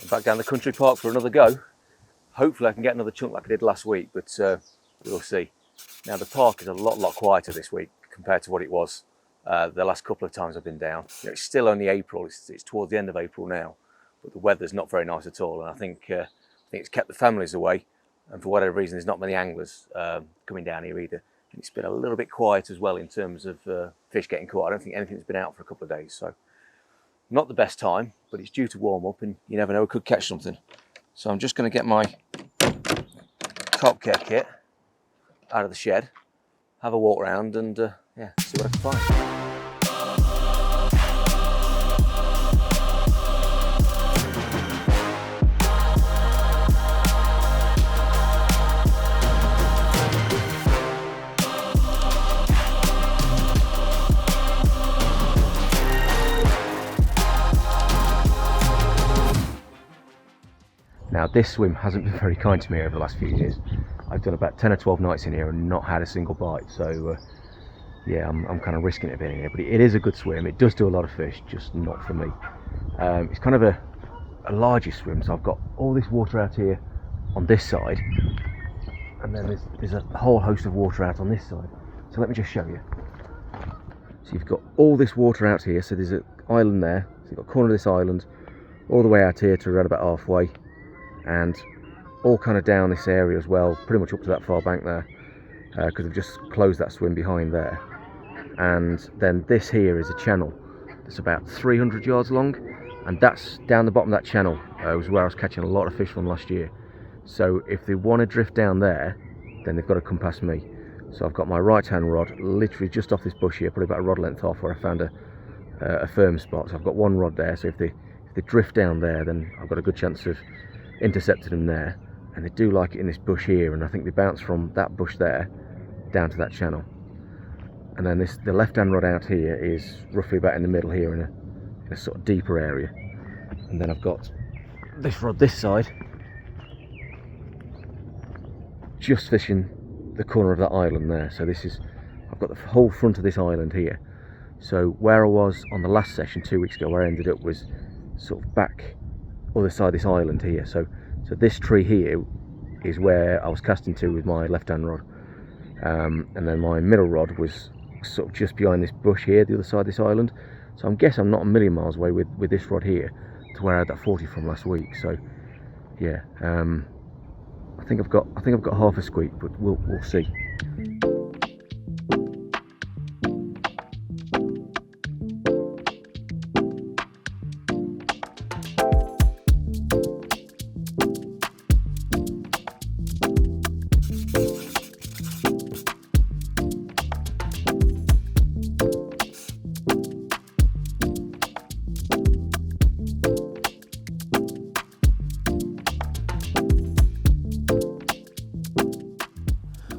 I'm back down the country park for another go. Hopefully I can get another chunk like I did last week, but we'll see. Now the park is a lot quieter this week compared to what it was the last couple of times I've been down. It's still only April, it's towards the end of April now, but the weather's not very nice at all, and I think it's kept the families away, and for whatever reason there's not many anglers coming down here either. And it's been a little bit quiet as well in terms of fish getting caught. I don't think anything's been out for a couple of days, so not the best time, but it's due to warm up and you never know, we could catch something. So I'm just going to get my carp care kit out of the shed, have a walk around and yeah, see what I can find. Now this swim hasn't been very kind to me over the last few years. I've done about 10 or 12 nights in here and not had a single bite, so yeah, I'm kind of risking it a bit in here, but it is a good swim. It does do a lot of fish, just not for me. It's kind of a larger swim, so I've got all this water out here on this side, and then there's a whole host of water out on this side. So let me just show you. So you've got all this water out here, so there's an island there, so you've got a corner of this island, all the way out here to around about halfway, and all kind of down this area as well, pretty much up to that far bank there, because I've just closed that swim behind there. And then this here is a channel that's about 300 yards long, and that's down the bottom of that channel was where I was catching a lot of fish from last year. So if they want to drift down there, then they've got to come past me. So I've got my right hand rod literally just off this bush here, probably about a rod length off where I found a firm spot. So I've got one rod there, so if they drift down there, then I've got a good chance of intercepted them there. And they do like it in this bush here, and I think they bounce from that bush there down to that channel. And then the left hand rod out here is roughly about in the middle here in a sort of deeper area. And then I've got this rod this side just fishing the corner of that island there. So I've got the whole front of this island here. So where I was on the last session 2 weeks ago, where I ended up was sort of back other side of this island here. So this tree here is where I was casting to with my left hand rod, and then my middle rod was sort of just behind this bush here, the other side of this island. So I'm guessing I'm not a million miles away with this rod here to where I had that 40 from last week. So yeah, I think I've got half a squeak, but we'll see.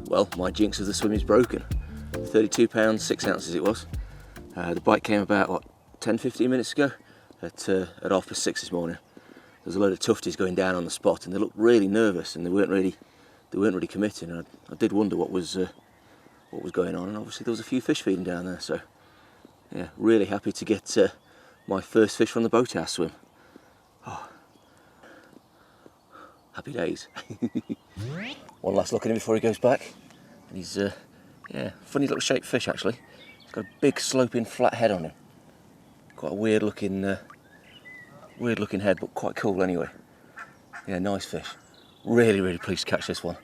Well, my jinx of the swim is broken. 32 pounds, 6 ounces it was. The bite came about, what, 10-15 minutes ago at 6:30 this morning. There was a load of tufties going down on the spot, and they looked really nervous, and they weren't really committing. And I did wonder what was going on, and obviously there was a few fish feeding down there. So yeah, really happy to get my first fish from the boathouse swim. Oh, happy days. One last look at him before he goes back. And he's yeah, funny little shaped fish actually. He's got a big sloping flat head on him. Quite a weird looking head, but quite cool anyway. Yeah, nice fish. Really pleased to catch this one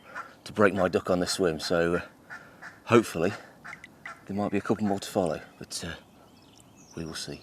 to break my duck on this swim. So hopefully there might be a couple more to follow, but we will see.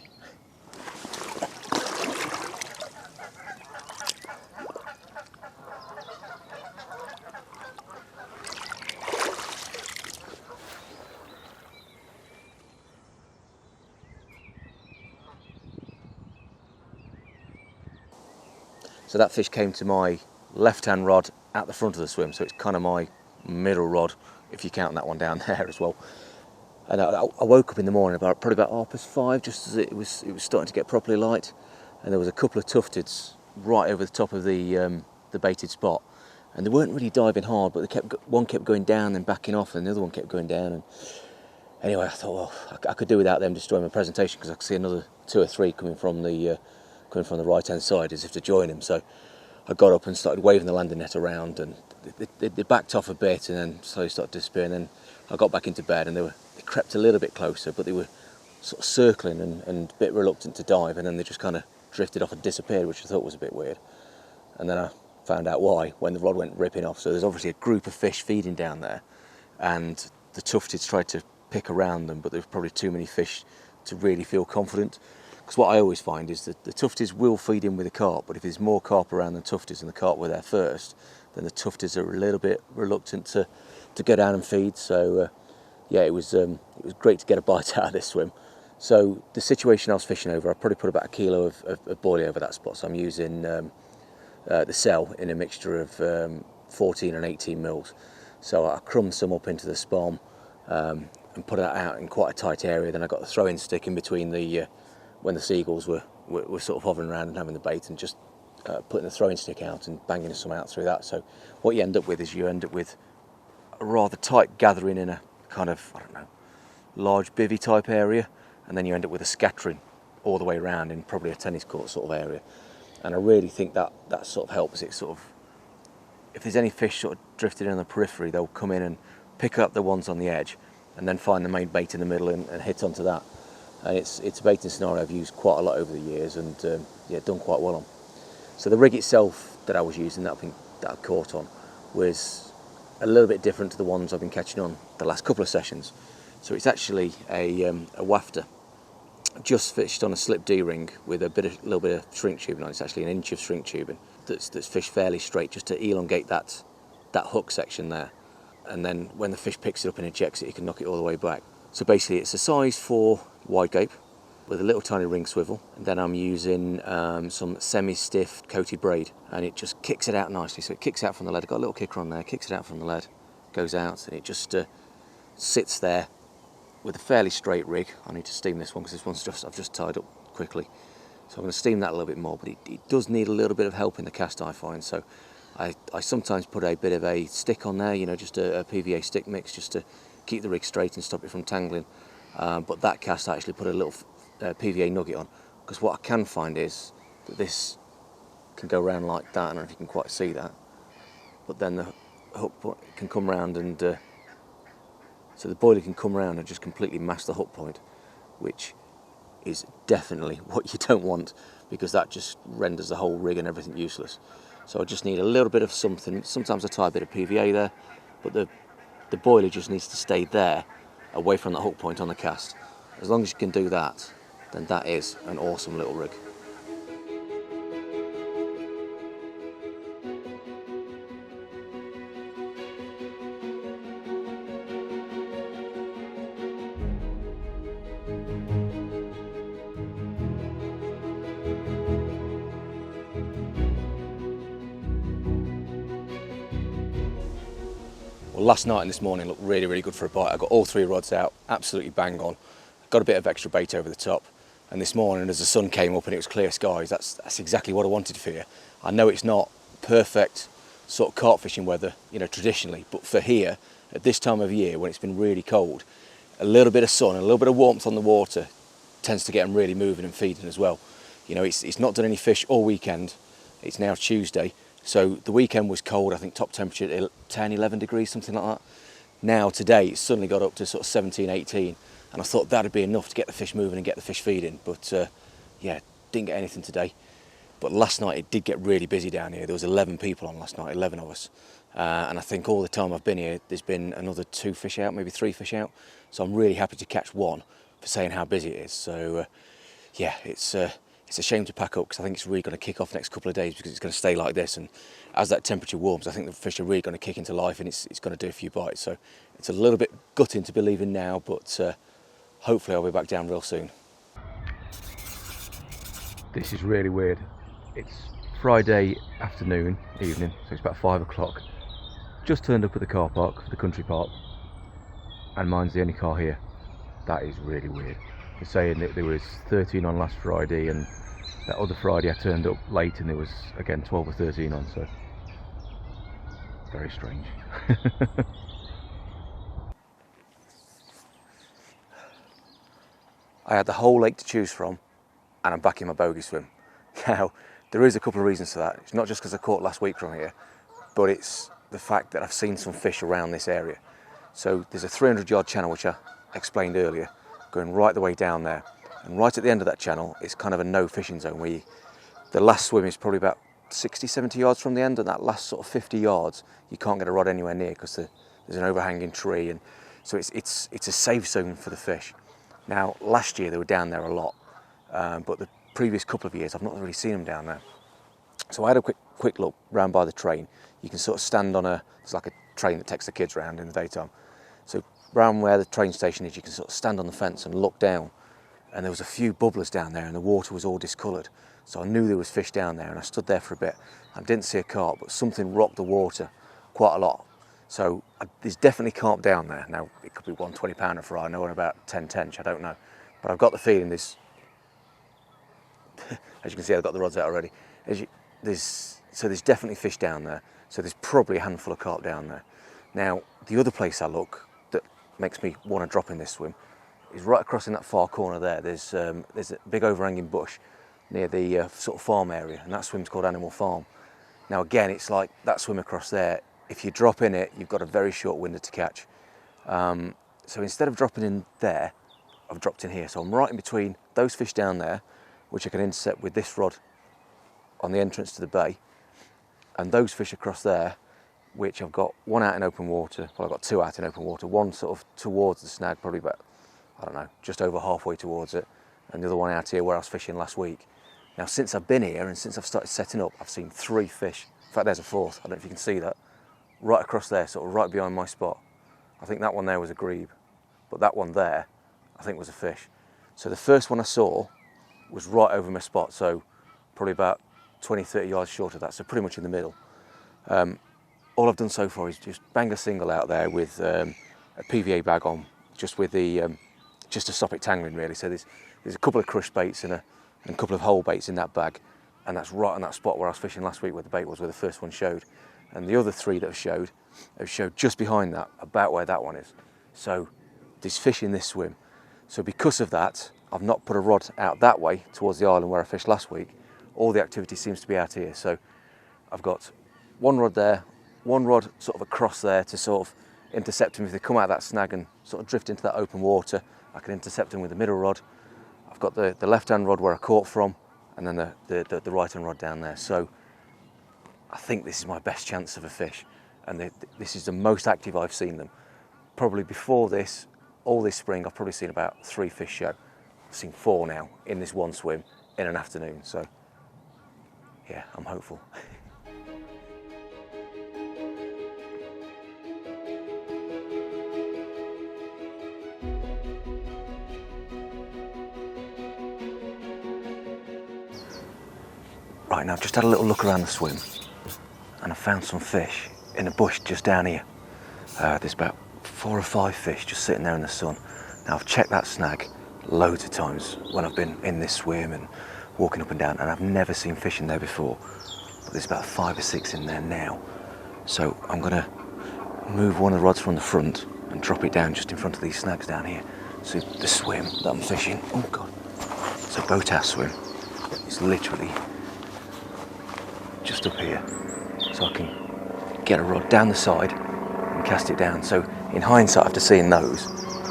So that fish came to my left-hand rod at the front of the swim, so it's kind of my middle rod, if you count that one down there as well. And I woke up in the morning probably about 5:30, just as it was starting to get properly light, and there was a couple of tufteds right over the top of the baited spot, and they weren't really diving hard, but one kept going down and backing off, and the other one kept going down. And anyway, I thought, well, I could do without them destroying my presentation, because I could see another 2 or 3 coming from coming from the right hand side as if to join him. So I got up and started waving the landing net around, and they backed off a bit and then slowly started disappearing. Then I got back into bed and they crept a little bit closer, but they were sort of circling and a bit reluctant to dive, and then they just kind of drifted off and disappeared, which I thought was a bit weird. And then I found out why when the rod went ripping off. So there's obviously a group of fish feeding down there, and the tufteds tried to pick around them, but there were probably too many fish to really feel confident. Because what I always find is that the tufteds will feed in with the carp, but if there's more carp around than tufteds and the carp were there first, then the tufteds are a little bit reluctant to go down and feed. So yeah, it was great to get a bite out of this swim. So the situation I was fishing over, I probably put about 1 kilo of boilie over that spot. So I'm using the cell in a mixture of 14 and 18 mils. So I crumbed some up into the spom and put that out in quite a tight area. Then I got the throwing stick in between the when the seagulls were sort of hovering around and having the bait, and just putting the throwing stick out and banging some out through that. So what you end up with is you end up with a rather tight gathering in a kind of, I don't know, large bivvy type area, and then you end up with a scattering all the way around in probably a tennis court sort of area. And I really think that sort of helps it sort of, if there's any fish sort of drifted in on the periphery, they'll come in and pick up the ones on the edge and then find the main bait in the middle and hit onto that. And it's a baiting scenario I've used quite a lot over the years, and yeah, done quite well on. So the rig itself that I was using, that I caught on, was a little bit different to the ones I've been catching on the last couple of sessions. So it's actually a wafter, just fished on a slip D ring with a little bit of shrink tubing on. It's actually an inch of shrink tubing that's fished fairly straight, just to elongate that hook section there. And then when the fish picks it up and ejects it, you can knock it all the way back. So basically it's a size 4 wide gape with a little tiny ring swivel, and then I'm using some semi-stiff coated braid, and it just kicks it out nicely. So it kicks out from the lead. I've got a little kicker on there, kicks it out from the lead, goes out, and it just sits there with a fairly straight rig. I need to steam this one because this one's I've just tied up quickly. So I'm going to steam that a little bit more, but it does need a little bit of help in the cast, I find. So I sometimes put a bit of a stick on there, just a PVA stick mix, just to keep the rig straight and stop it from tangling. But that cast I actually put a little PVA nugget on, because what I can find is that this can go around like that. I don't know if you can quite see that, but then the hook point can come round, and so the boilie can come around and just completely mask the hook point, which is definitely what you don't want, because that just renders the whole rig and everything useless. So I just need a little bit of something. Sometimes I tie a bit of PVA there, but the boilie just needs to stay there, away from the hook point on the cast. As long as you can do that, then that is an awesome little rig. Well, last night and this morning looked really, really good for a bite. I got all 3 rods out, absolutely bang on. Got a bit of extra bait over the top, and this morning as the sun came up and it was clear skies, that's exactly what I wanted for here. I know it's not perfect sort of carp fishing weather, traditionally, but for here, at this time of year when it's been really cold, a little bit of sun and a little bit of warmth on the water tends to get them really moving and feeding as well. It's not done any fish all weekend. It's now Tuesday, so the weekend was cold. I think top temperature at 10, 11 degrees, something like that. Now today it's suddenly got up to sort of 17, 18, and I thought that'd be enough to get the fish moving and get the fish feeding, but yeah, didn't get anything today. But last night it did get really busy down here. There was 11 people on last night, 11 of us, and I think all the time I've been here there's been another 2 fish out, maybe 3 fish out, so I'm really happy to catch one for saying how busy it is. So yeah, it's a shame to pack up, because I think it's really going to kick off next couple of days, because it's going to stay like this, and as that temperature warms I think the fish are really going to kick into life, and it's going to do a few bites. So it's a little bit gutting to be leaving now, but hopefully I'll be back down real soon. This is really weird. It's Friday evening, so it's about 5 o'clock. Just turned up at the car park, the country park, and mine's the only car here. That is really weird. They're saying that there was 13 on last Friday, and that other Friday I turned up late and there was again 12 or 13 on, so very strange. I had the whole lake to choose from, and I'm back in my bogey swim. Now, there is a couple of reasons for that. It's not just because I caught last week from here, but it's the fact that I've seen some fish around this area. So there's a 300-yard channel, which I explained earlier, going right the way down there. And right at the end of that channel, it's kind of a no fishing zone where the last swim is probably about 60, 70 yards from the end, and that last sort of 50 yards, you can't get a rod anywhere near because there's an overhanging tree, and so it's a safe zone for the fish. Now, last year they were down there a lot, but the previous couple of years I've not really seen them down there. So I had a quick look round by the train. You can sort of stand on it's like a train that takes the kids around in the daytime. So round where the train station is, you can sort of stand on the fence and look down. And there was a few bubblers down there and the water was all discoloured. So I knew there was fish down there, and I stood there for a bit. I didn't see a carp, but something rocked the water quite a lot. So there's definitely carp down there. Now, it could be 1 20-pounder for all I know, and about 10 tench, I don't know. But I've got the feeling there's, as you can see, I've got the rods out already. So there's definitely fish down there. So there's probably a handful of carp down there. Now, the other place I look that makes me want to drop in this swim is right across in that far corner there. There's a big overhanging bush near the sort of farm area, and that swim's called Animal Farm. Now again, it's like that swim across there. If you drop in it, you've got a very short window to catch. So instead of dropping in there, I've dropped in here. So I'm right in between those fish down there, which I can intercept with this rod on the entrance to the bay, and those fish across there, which I've got one out in open water. Well, I've got two out in open water, one sort of towards the snag, probably about, I don't know, just over halfway towards it, and the other one out here where I was fishing last week. Now, since I've been here and since I've started setting up, I've seen 3 fish. In fact, there's a 4th. I don't know if you can see that. Right across there, sort of right behind my spot. I think that one there was a grebe, but that one there, I think was a fish. So the first one I saw was right over my spot, so probably about 20, 30 yards short of that, so pretty much in the middle. All I've done so far is just bang a single out there with a PVA bag on, just with the just to stop it tangling really. So there's a couple of crush baits and a couple of whole baits in that bag, and that's right on that spot where I was fishing last week, where the bait was, where the first one showed. And the other 3 that have showed just behind that, about where that one is. So there's fish in this swim. So because of that, I've not put a rod out that way towards the island where I fished last week. All the activity seems to be out here. So I've got one rod there, one rod sort of across there to sort of intercept them if they come out of that snag and sort of drift into that open water. I can intercept them with the middle rod. I've got the left-hand rod where I caught from, and then the right-hand rod down there. So I think this is my best chance of a fish, and this is the most active I've seen them. Probably before this, all this spring, I've probably seen about 3 fish show. I've seen 4 now in this one swim in an afternoon, so yeah, I'm hopeful. Right, now I've just had a little look around the swim, and I found some fish in a bush just down here. There's about 4 or 5 fish just sitting there in the sun. Now I've checked that snag loads of times when I've been in this swim and walking up and down, and I've never seen fish in there before. But there's about 5 or 6 in there now. So I'm gonna move one of the rods from the front and drop it down just in front of these snags down here. So the swim that I'm fishing, oh God, it's a boathouse swim. It's literally just up here. So I can get a rod down the side and cast it down. So in hindsight, after seeing those,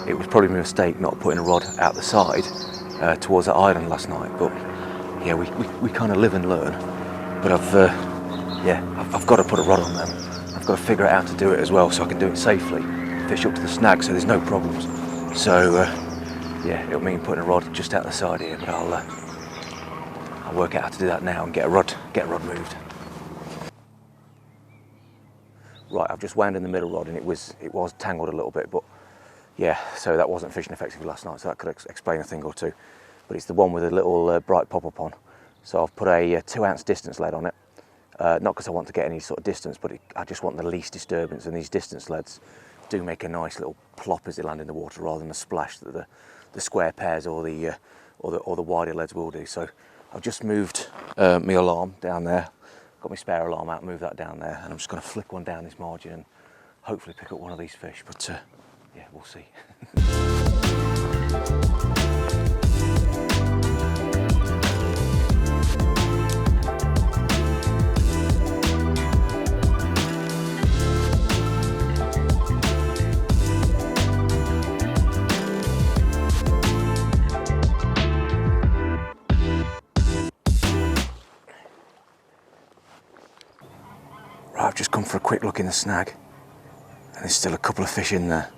it was probably a mistake not putting a rod out the side towards that island last night. But yeah, we kind of live and learn. But I've got to put a rod on them. I've got to figure out how to do it as well, so I can do it safely, fish up to the snag, so there's no problems. So yeah, it'll mean putting a rod just out the side here, but I'll work out how to do that now and get a rod moved. Right, I've just wound in the middle rod, and it was tangled a little bit, but yeah, so that wasn't fishing effectively last night, so that could explain a thing or two. But it's the one with a little bright pop-up on. So I've put a 2-ounce distance lead on it, not because I want to get any sort of distance, but I just want the least disturbance, and these distance leads do make a nice little plop as they land in the water, rather than a splash that the square pairs or the wider leads will do. So I've just moved my alarm down there. Got my spare alarm out, moved that down there, and I'm just going to flick one down this margin and hopefully pick up one of these fish, but yeah, we'll see. I've just come for a quick look in the snag, and there's still a couple of fish in there.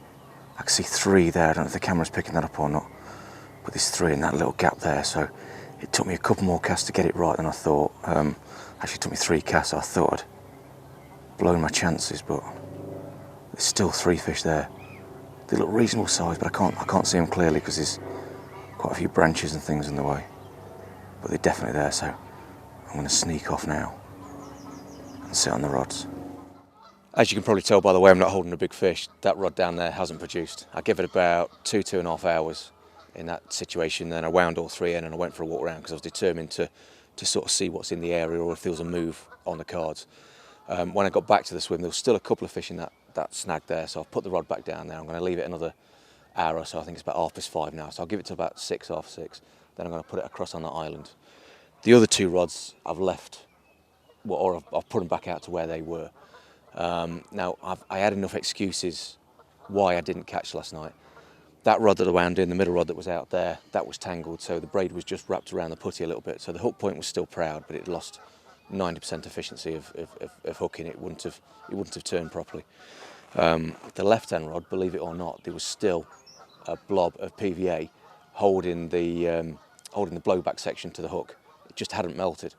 I can see 3 there. I don't know if the camera's picking that up or not, but there's 3 in that little gap there. So it took me a couple more casts to get it right than I thought. Actually, it took me 3 casts. I thought I'd blown my chances, but there's still 3 fish there. They look reasonable size, but I can't see them clearly because there's quite a few branches and things in the way. But they're definitely there, so I'm going to sneak off now and sit on the rods. As you can probably tell by the way I'm not holding a big fish, that rod down there hasn't produced. I give it about 2.5 hours in that situation, then I wound all 3 in and I went for a walk around because I was determined to sort of see what's in the area or if there was a move on the cards. When I got back to the swim, there was still a couple of fish in that snag there, so I've put the rod back down there. I'm going to leave it another hour or so. I think it's about 5:30 now, so I'll give it to about 6:30. Then I'm going to put it across on that island. The other 2 rods I've left, or I've put them back out to where they were. Now, I had enough excuses why I didn't catch last night. That rod that I wound in, the middle rod that was out there, that was tangled, so the braid was just wrapped around the putty a little bit. So the hook point was still proud, but it lost 90% efficiency of hooking. It wouldn't have turned properly. The left-hand rod, believe it or not, there was still a blob of PVA holding the blowback section to the hook. It just hadn't melted.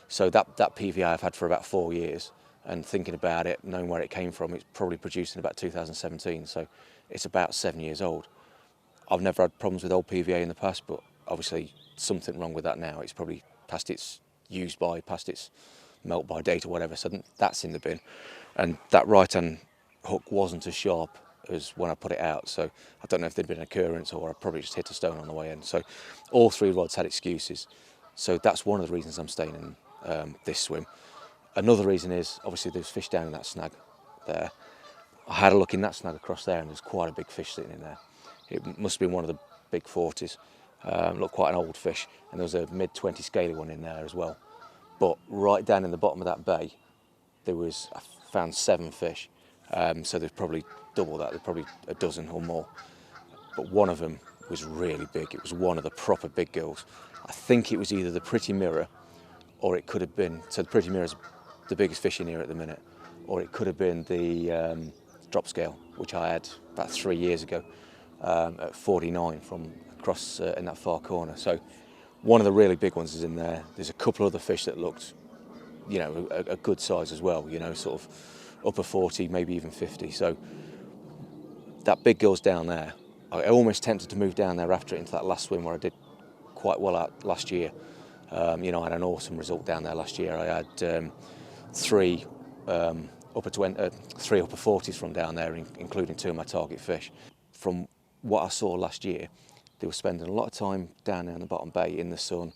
So that PVA I've had for about 4 years, and thinking about it, knowing where it came from, it's probably produced in about 2017, so it's about 7 years old. I've never had problems with old PVA in the past, but obviously something wrong with that now. It's probably past its use by, past its melt by date or whatever, so that's in the bin. And that right-hand hook wasn't as sharp as when I put it out, so I don't know if there'd been an occurrence or I probably just hit a stone on the way in. So all 3 rods had excuses, so that's one of the reasons I'm staying in this swim. Another reason is, obviously there's fish down in that snag there. I had a look in that snag across there and there's quite a big fish sitting in there. It must have been one of the big 40s. Looked quite an old fish, and there was a mid-20 scaly one in there as well. But right down in the bottom of that bay, I found 7 fish. So there's probably double that, there's probably a dozen or more. But one of them was really big. It was one of the proper big girls. I think it was either the Pretty Mirror, or it could have been, so the Pretty Mirror's the biggest fish in here at the minute, or it could have been the drop scale, which I had about 3 years ago at 49 from across in that far corner. So one of the really big ones is in there. There's a couple other fish that looked, you know, a good size as well, you know, sort of upper 40, maybe even 50. So that big girl's down there. I almost tempted to move down there after it into that last swim where I did quite well out last year. You know, I had an awesome result down there last year. I had 3 upper 40s from down there, including 2 of my target fish. From what I saw last year, they were spending a lot of time down there in the bottom bay in the sun,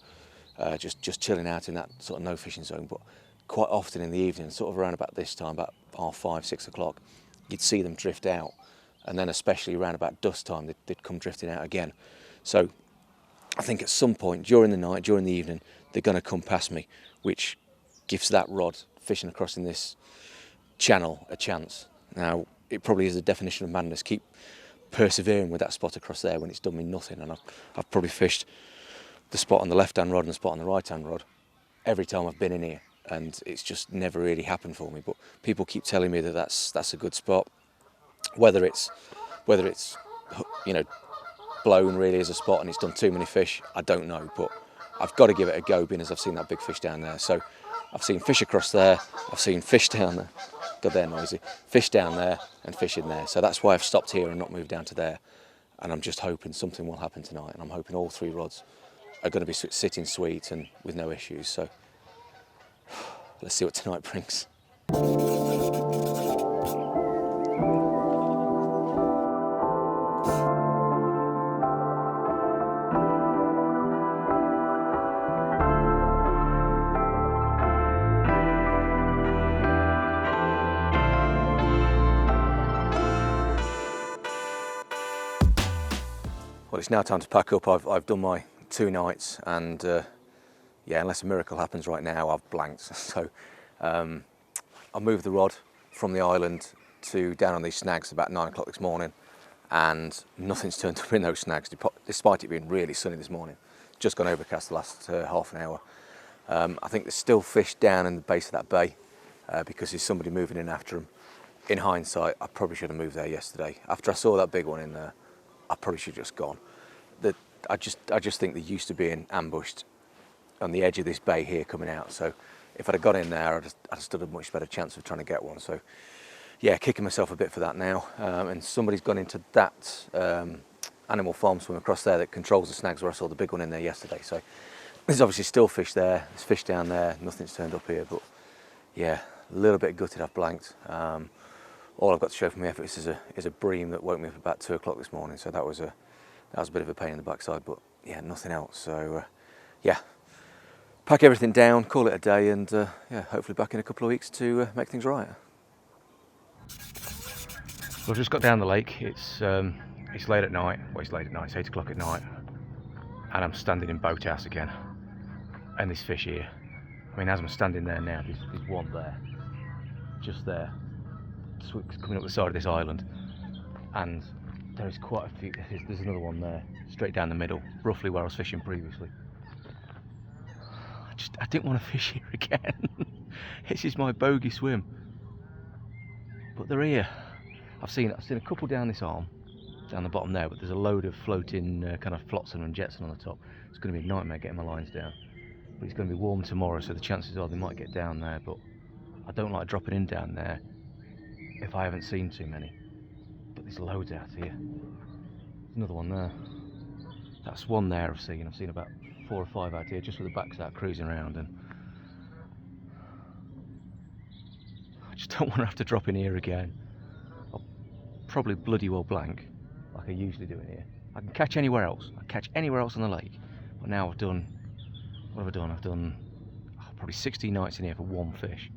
just chilling out in that sort of no fishing zone. But quite often in the evening, sort of around about this time, about 5:30, 6 o'clock, you'd see them drift out. And then especially around about dusk time, they'd come drifting out again. So I think at some point during the night, during the evening, they're going to come past me, which gives that rod fishing across in this channel a chance. Now, it probably is the definition of madness. Keep persevering with that spot across there when it's done me nothing. And I've probably fished the spot on the left-hand rod and the spot on the right-hand rod every time I've been in here, and it's just never really happened for me. But people keep telling me that that's a good spot. Whether it's you know, blown really as a spot and it's done too many fish, I don't know, but I've got to give it a go, being as I've seen that big fish down there. So I've seen fish across there, I've seen fish down there, God, they're noisy, fish down there and fish in there. So that's why I've stopped here and not moved down to there. And I'm just hoping something will happen tonight, and I'm hoping all 3 rods are going to be sitting sweet and with no issues. So let's see what tonight brings. Well, it's now time to pack up. I've done my 2 nights, and yeah, unless a miracle happens right now, I've blanked. So I moved the rod from the island to down on these snags about 9 o'clock this morning, and nothing's turned up in those snags, despite it being really sunny this morning. Just gone overcast the last half an hour. I think there's still fish down in the base of that bay. because there's somebody moving in after them. In hindsight, I probably should have moved there yesterday. After I saw that big one in there, I probably should have just gone. I just think they're used to being ambushed on the edge of this bay here coming out. So if I'd have got in there, I'd have stood a much better chance of trying to get one. So yeah, kicking myself a bit for that now. And somebody's gone into that animal farm swim across there that controls the snags where I saw the big one in there yesterday. So there's obviously still fish there. There's fish down there. Nothing's turned up here, but yeah, a little bit gutted I've blanked. All I've got to show for my efforts is a bream that woke me up about 2 o'clock this morning. So that was a bit of a pain in the backside, but yeah, nothing else. So yeah, pack everything down, call it a day, and yeah, hopefully back in a couple of weeks to make things right. Well, I've just got down the lake. It's late at night. Well, it's late at night. It's 8 o'clock at night, and I'm standing in boathouse again. And this fish here. I mean, as I'm standing there now, there's one there, just there, coming up the side of this island, and there is quite a few. There's another one there, straight down the middle, roughly where I was fishing previously. I didn't want to fish here again. This is my bogey swim, but they're here. I've seen a couple down this arm, down the bottom there, but there's a load of floating kind of flotsam and jetsam on the top. It's going to be a nightmare getting my lines down. But it's going to be warm tomorrow, so the chances are they might get down there, but I don't like dropping in down there if I haven't seen too many. But there's loads out here. There's another one there. That's one there I've seen about 4 or 5 out here, just with the backs out cruising around, and I just don't want to have to drop in here again. I'll probably bloody well blank, like I usually do in here. I can catch anywhere else. I catch anywhere else on the lake, but now I've done. What have I done? I've done probably 16 nights in here for one fish,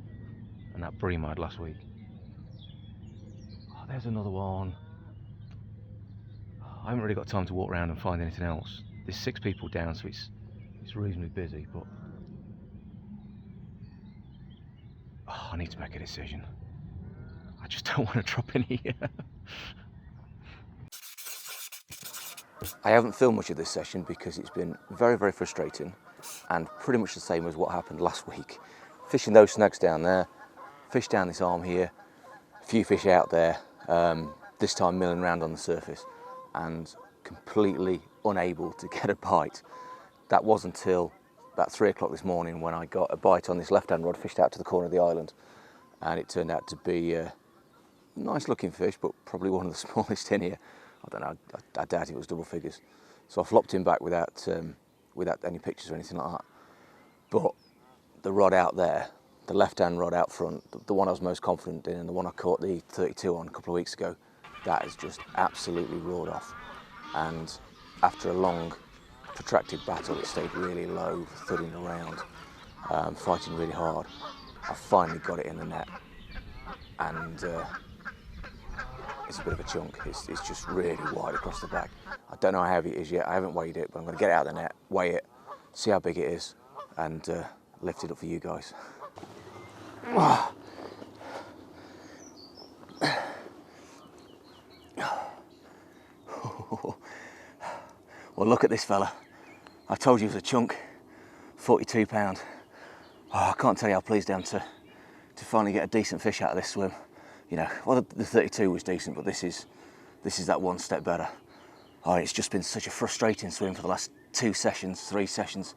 and that bream I had last week. Oh, there's another one. I haven't really got time to walk around and find anything else. There's 6 people down, so it's reasonably busy, but I need to make a decision. I just don't want to drop in here. I haven't filmed much of this session because it's been very, very frustrating, and pretty much the same as what happened last week. Fishing those snags down there, fish down this arm here, a few fish out there, this time milling around on the surface, and completely unable to get a bite. That wasn't until about 3 o'clock this morning when I got a bite on this left-hand rod, fished out to the corner of the island, and it turned out to be a nice looking fish, but probably one of the smallest in here. I don't know, I doubt it was double figures. So I flopped him back without any pictures or anything like that. But the rod out there, the left-hand rod out front, the one I was most confident in, and the one I caught the 32 on a couple of weeks ago, that is just absolutely roared off. And after a long, protracted battle, it stayed really low, thudding around, fighting really hard. I finally got it in the net, and it's a bit of a chunk. It's just really wide across the back. I don't know how heavy it is yet. I haven't weighed it, but I'm going to get it out of the net, weigh it, see how big it is, and lift it up for you guys. Well, look at this fella. I told you it was a chunk, 42 pound. Oh, I can't tell you how pleased I am to finally get a decent fish out of this swim. You know, well, the 32 was decent, but this is that one step better. Oh, it's just been such a frustrating swim for the last 2 sessions, 3 sessions.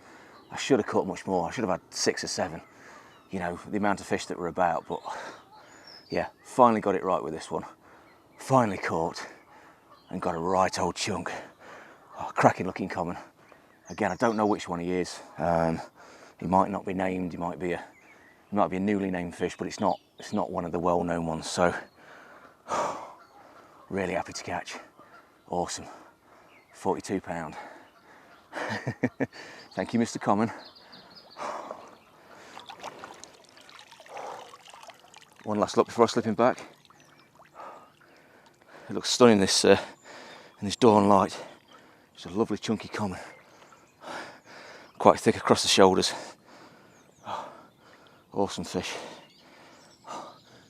I should have caught much more. I should have had 6 or 7. You know, the amount of fish that were about, but yeah, finally got it right with this one. Finally caught and got a right old chunk. Oh, cracking looking common. Again, I don't know which one he is. He might not be named. He might be a newly named fish, but it's not one of the well-known ones. So really happy to catch. Awesome. 42 pound. Thank you, Mr. Common. One last look before I slip him back. It looks stunning in this dawn light. It's a lovely chunky common. Quite thick across the shoulders. Awesome fish.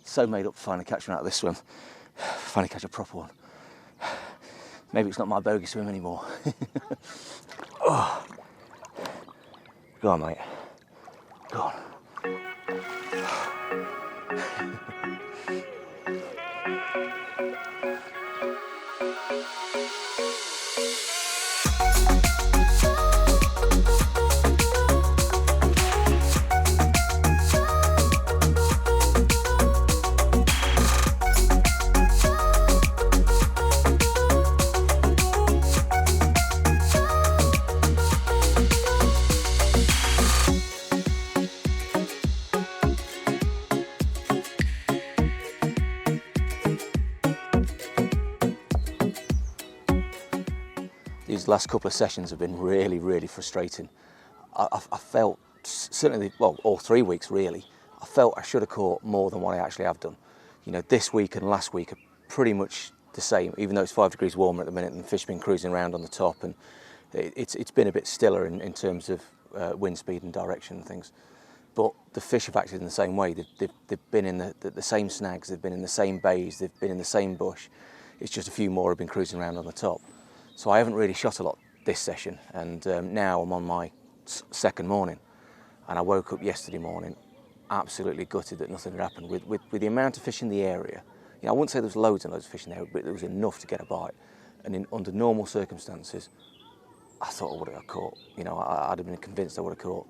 So made up to finally catch one out of this swim. Finally catch a proper one. Maybe it's not my bogey swim anymore. Oh. Go on, mate. Go on. these last couple of sessions have been really, really frustrating. I felt, certainly, well, all 3 weeks really, I felt I should have caught more than what I actually have done. You know, this week and last week are pretty much the same, even though it's 5 degrees warmer at the minute and the fish have been cruising around on the top, and it's been a bit stiller in terms of wind speed and direction and things. But the fish have acted in the same way. They've been in the same snags, they've been in the same bays, they've been in the same bush. It's just a few more have been cruising around on the top. So I haven't really shot a lot this session, and now I'm on my second morning, and I woke up yesterday morning absolutely gutted that nothing had happened. With the amount of fish in the area, you know, I wouldn't say there was loads and loads of fish in there, but there was enough to get a bite. And under normal circumstances, I thought I would have caught. You know, I'd have been convinced I would have caught.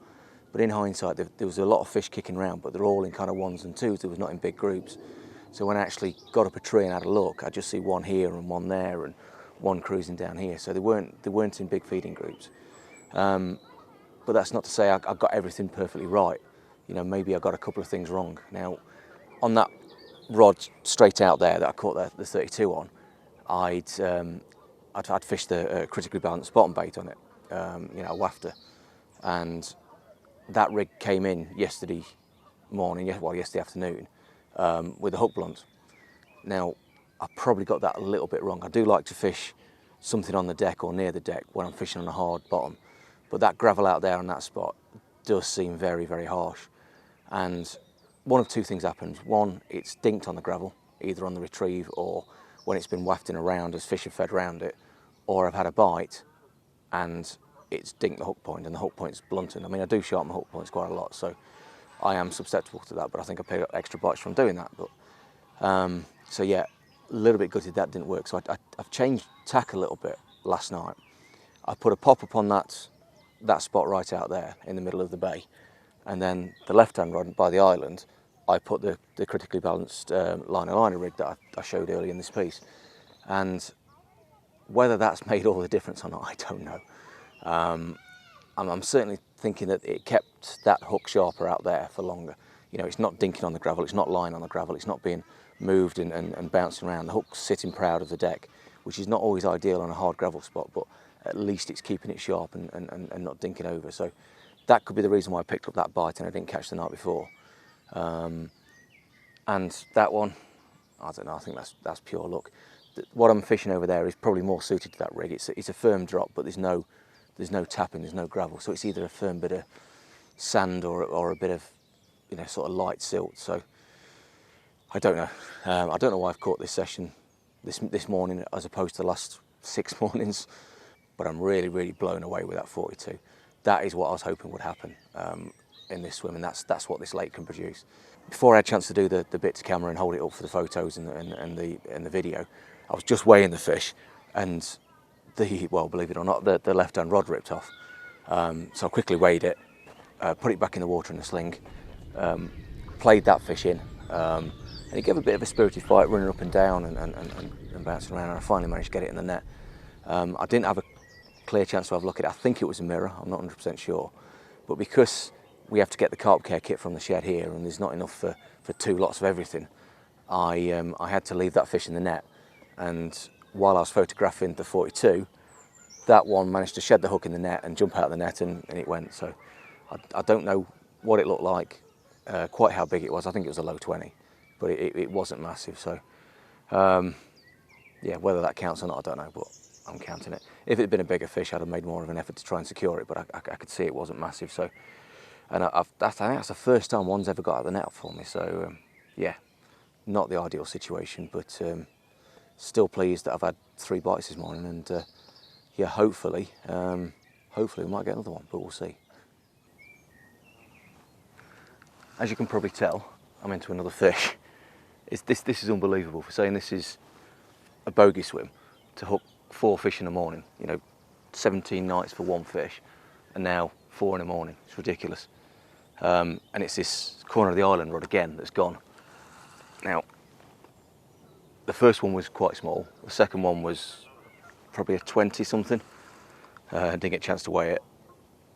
But in hindsight, there was a lot of fish kicking around, but they're all in kind of ones and twos. There was not in big groups. So when I actually got up a tree and had a look, I just see one here and one there and one cruising down here. So they weren't in big feeding groups. But that's not to say I got everything perfectly right. You know, maybe I got a couple of things wrong. Now, on that rod straight out there that I caught the 32 on, I'd fished a critically balanced bottom bait on it, you know, a wafter, and that rig came in yesterday morning, yesterday afternoon, with a hook blunt. Now, I probably got that a little bit wrong. I do like to fish something on the deck or near the deck when I'm fishing on a hard bottom, but that gravel out there on that spot does seem very, very harsh. And one of two things happens. One, it's dinked on the gravel, either on the retrieve or when it's been wafting around as fish have fed around it, or I've had a bite and it's dinked the hook point and the hook point's blunted. I mean, I do sharpen my hook points quite a lot, so I am susceptible to that, but I think I pick up extra bites from doing that. But so yeah, a little bit gutted that didn't work. So I've changed tack a little bit last night. I put a pop up on that spot right out there in the middle of the bay, and then the left-hand rod by the island, I put the critically balanced liner rig that I showed earlier in this piece. And whether that's made all the difference or not, I don't know. I'm certainly thinking that it kept that hook sharper out there for longer. You know, it's not dinking on the gravel, it's not lying on the gravel, it's not being moved and bouncing around. The hook's sitting proud of the deck, which is not always ideal on a hard gravel spot, but at least it's keeping it sharp and not dinking over. So that could be the reason why I picked up that bite and I didn't catch the night before. And that one, I don't know, I think that's pure luck. What I'm fishing over there is probably more suited to that rig. It's a firm drop, but there's no tapping, there's no gravel, so it's either a firm bit of sand or a bit of, you know, sort of light silt. So I don't know. I don't know why I've caught this session this morning as opposed to the last 6 mornings, but I'm really, really blown away with that 42. That is what I was hoping would happen in this swim, and that's what this lake can produce. Before I had a chance to do the bit to camera and hold it up for the photos and the video, I was just weighing the fish, and well, believe it or not, the left-hand rod ripped off. So I quickly weighed it, put it back in the water in the sling, played that fish in, and it gave a bit of a spirited fight, running up and down and bouncing around, and I finally managed to get it in the net. I didn't have a clear chance to have a look at it. I think it was a mirror, I'm not 100% sure, but because we have to get the carp care kit from the shed here and there's not enough for 2 lots of everything, I had to leave that fish in the net, and while I was photographing the 42, that one managed to shed the hook in the net and jump out of the net, and it went. So I don't know what it looked like, quite how big it was. I think it was a low 20, but it wasn't massive. So yeah, whether that counts or not, I don't know, but I'm counting it. If it had been a bigger fish, I'd have made more of an effort to try and secure it, but I could see it wasn't massive. So, and I think that's the first time one's ever got out of the net for me. So yeah, not the ideal situation, but still pleased that I've had 3 bites this morning, and yeah, hopefully we might get another one, but we'll see. As you can probably tell, I'm into another fish. This is unbelievable. For saying this is a bogey swim, to hook 4 fish in the morning, you know, 17 nights for 1 fish, and now 4 in the morning. It's ridiculous. And it's this corner of the island rod again that's gone. Now, the first one was quite small. The second one was probably a 20 something. I didn't get a chance to weigh it.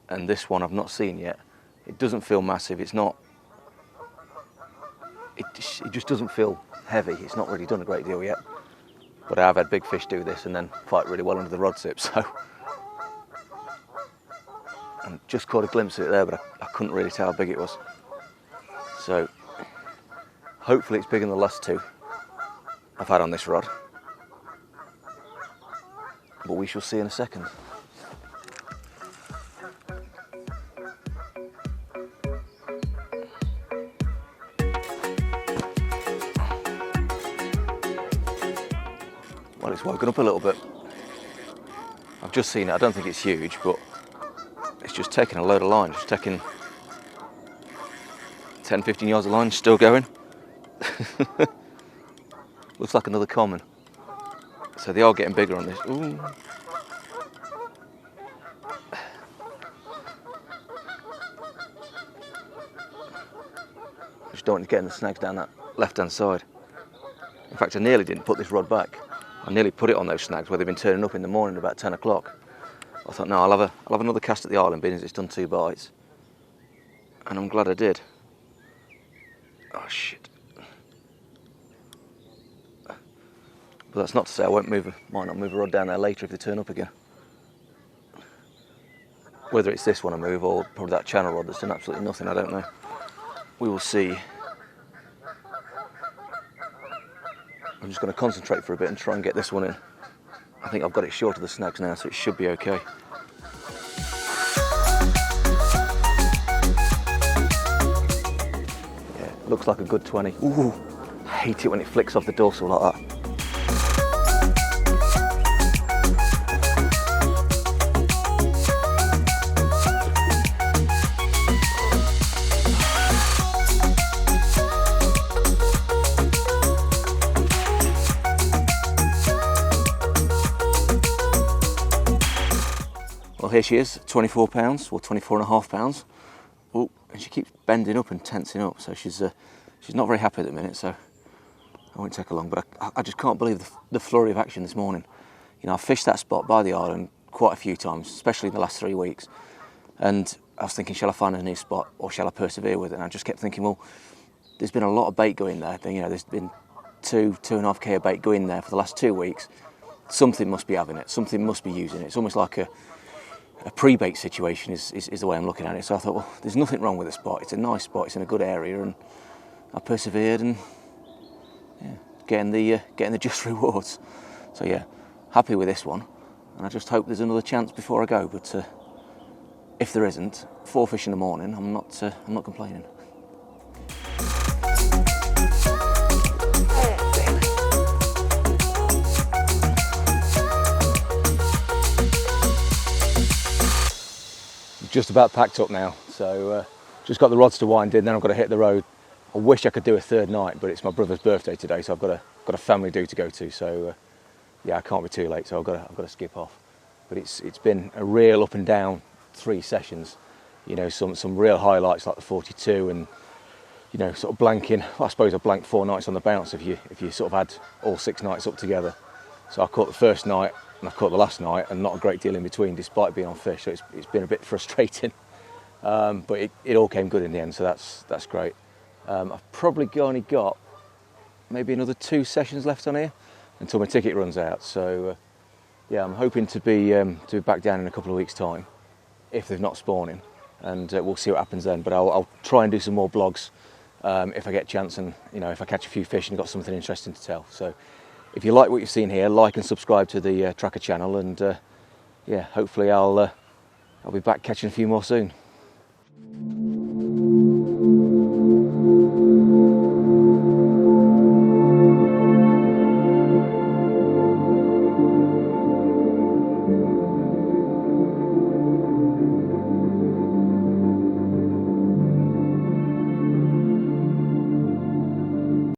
And this one I've not seen yet. It doesn't feel massive. It's not. It just doesn't feel heavy. It's not really done a great deal yet. But I have had big fish do this and then fight really well under the rod tip. So and just caught a glimpse of it there, but I couldn't really tell how big it was. So hopefully it's bigger than the last two I've had on this rod, but we shall see in a second. Well, it's woken up a little bit. I've just seen it. I don't think it's huge, but it's just taking a load of line, just taking 10-15 yards of line, still going. Looks like another common. So they are getting bigger on this. Ooh. Just don't want to get in the snags down that left-hand side. In fact, I nearly didn't put this rod back. I nearly put it on those snags where they've been turning up in the morning about 10 o'clock. I thought, no, I'll have another cast at the island bin as it's done 2 bites. And I'm glad I did. Oh shit. But that's not to say I might not move a rod down there later if they turn up again. Whether it's this one I move or probably that channel rod that's done absolutely nothing, I don't know. We will see. I'm just going to concentrate for a bit and try and get this one in. I think I've got it short of the snags now, so it should be okay. Yeah, looks like a good 20. Ooh, I hate it when it flicks off the dorsal like that. Well, here she is, 24 pounds, or 24.5 pounds. Oh, and she keeps bending up and tensing up, so she's not very happy at the minute, so I won't take her long. But I just can't believe the flurry of action this morning. You know, I've fished that spot by the island quite a few times, especially in the last 3 weeks. And I was thinking, shall I find a new spot or shall I persevere with it? And I just kept thinking, well, there's been a lot of bait going there. You know, there's been 2.5k of bait going there for the last 2 weeks. Something must be having it, something must be using it. It's almost like a pre-bait situation is the way I'm looking at it. So I thought, well, there's nothing wrong with the spot. It's a nice spot, it's in a good area, and I persevered and yeah, getting the just rewards. So yeah, happy with this one, and I just hope there's another chance before I go. But if there isn't, 4 fish in the morning, I'm not complaining. Just about packed up now, so just got the rods to wind in, then I've got to hit the road. I wish I could do a third night, but it's my brother's birthday today, so I've got a family do to go to. So yeah, I can't be too late, so I've got to skip off. But it's been a real up and down 3 sessions. You know, some real highlights like the 42, and you know, sort of blanking. Well, I suppose I blanked 4 nights on the bounce if you sort of had all 6 nights up together. So I caught the first night and I caught the last night, and not a great deal in between, despite being on fish. So it's been a bit frustrating, but it all came good in the end. So that's great. I've probably only got maybe another 2 sessions left on here until my ticket runs out. So yeah, I'm hoping to be back down in a couple of weeks' time if they're not spawning, and we'll see what happens then. But I'll try and do some more blogs if I get a chance, and you know, if I catch a few fish and got something interesting to tell. So if you like what you've seen here, like and subscribe to the Trakker channel, and yeah, hopefully I'll be back catching a few more soon.